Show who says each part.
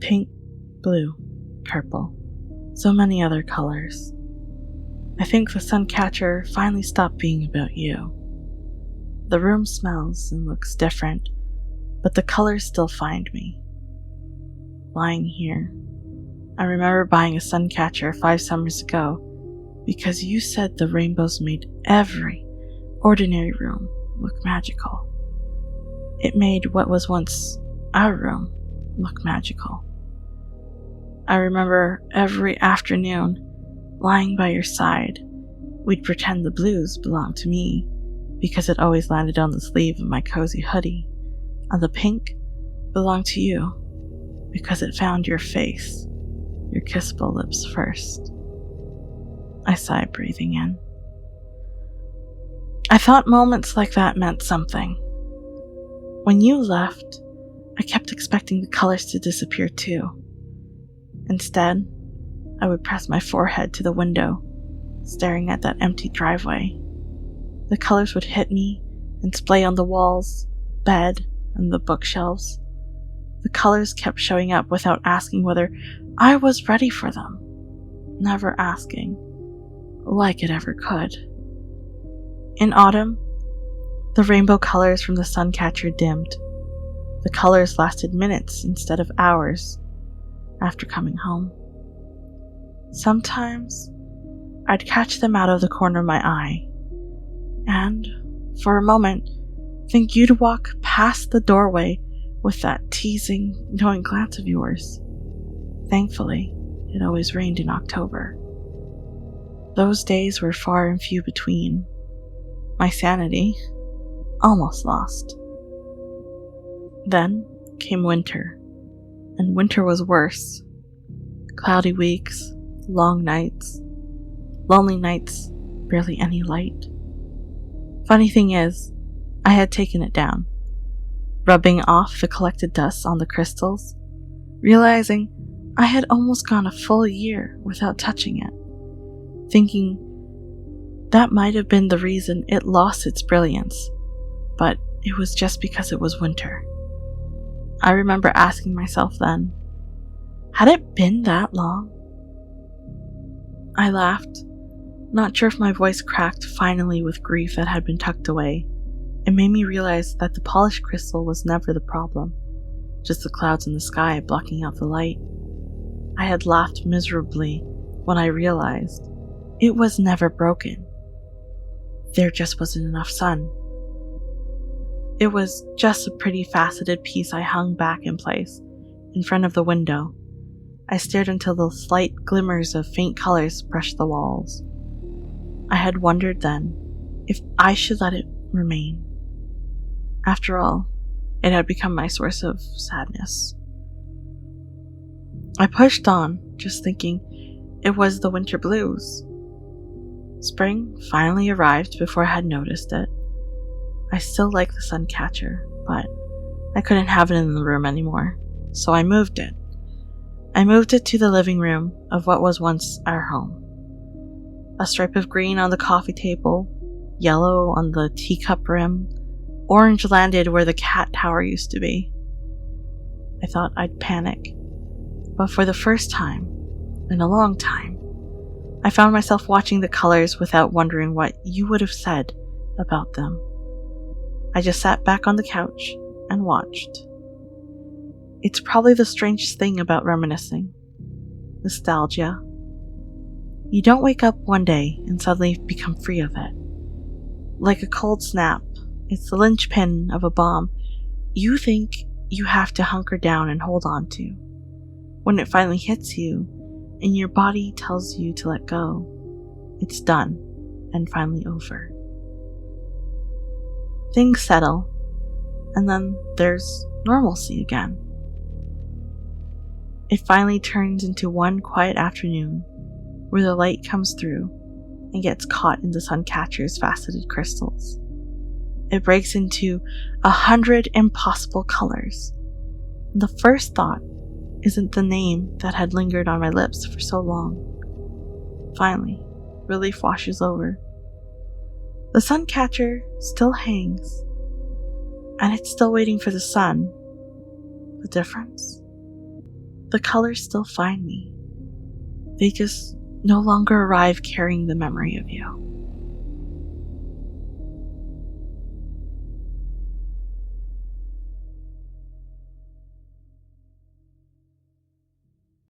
Speaker 1: Pink, blue, purple, so many other colors. I think the suncatcher finally stopped being about you. The room smells and looks different, but the colors still find me. Lying here, I remember buying a suncatcher 5 summers ago because you said the rainbows made every ordinary room look magical. It made what was once our room look magical. I remember every afternoon lying by your side, we'd pretend the blues belonged to me because it always landed on the sleeve of my cozy hoodie, and the pink belonged to you because it found your face, your kissable lips first. I sighed, breathing in. I thought moments like that meant something. When you left, I kept expecting the colors to disappear too. Instead, I would press my forehead to the window, staring at that empty driveway. The colors would hit me and splay on the walls, bed, and the bookshelves. The colors kept showing up without asking whether I was ready for them, never asking, like it ever could. In autumn, the rainbow colors from the suncatcher dimmed. The colors lasted minutes instead of hours after coming home. Sometimes, I'd catch them out of the corner of my eye, and, for a moment, think you'd walk past the doorway with that teasing, knowing glance of yours. Thankfully, it always rained in October. Those days were far and few between. My sanity almost lost. Then came winter, and winter was worse. Cloudy weeks, long nights, lonely nights, barely any light. Funny thing is, I had taken it down, rubbing off the collected dust on the crystals, realizing I had almost gone a full year without touching it, thinking that might have been the reason it lost its brilliance, but it was just because it was winter. I remember asking myself then, had it been that long? I laughed, not sure if my voice cracked finally with grief that had been tucked away. It made me realize that the polished crystal was never the problem, just the clouds in the sky blocking out the light. I had laughed miserably when I realized it was never broken. There just wasn't enough sun. It was just a pretty faceted piece I hung back in place, in front of the window. I stared until the slight glimmers of faint colors brushed the walls. I had wondered then if I should let it remain. After all, it had become my source of sadness. I pushed on, just thinking it was the winter blues. Spring finally arrived before I had noticed it. I still like the suncatcher, but I couldn't have it in the room anymore, so I moved it. I moved it to the living room of what was once our home. A stripe of green on the coffee table, yellow on the teacup rim, orange landed where the cat tower used to be. I thought I'd panic, but for the first time in a long time, I found myself watching the colors without wondering what you would have said about them. I just sat back on the couch and watched. It's probably the strangest thing about reminiscing. Nostalgia. You don't wake up one day and suddenly become free of it. Like a cold snap, it's the linchpin of a bomb you think you have to hunker down and hold on to. When it finally hits you, and your body tells you to let go, it's done and finally over. Things settle, and then there's normalcy again. It finally turns into one quiet afternoon where the light comes through and gets caught in the suncatcher's faceted crystals. It breaks into 100 impossible colors. And the first thought isn't the name that had lingered on my lips for so long. Finally, relief washes over. The suncatcher still hangs, and it's still waiting for the sun. The difference? the colors still find me. They just no longer arrive carrying the memory of you.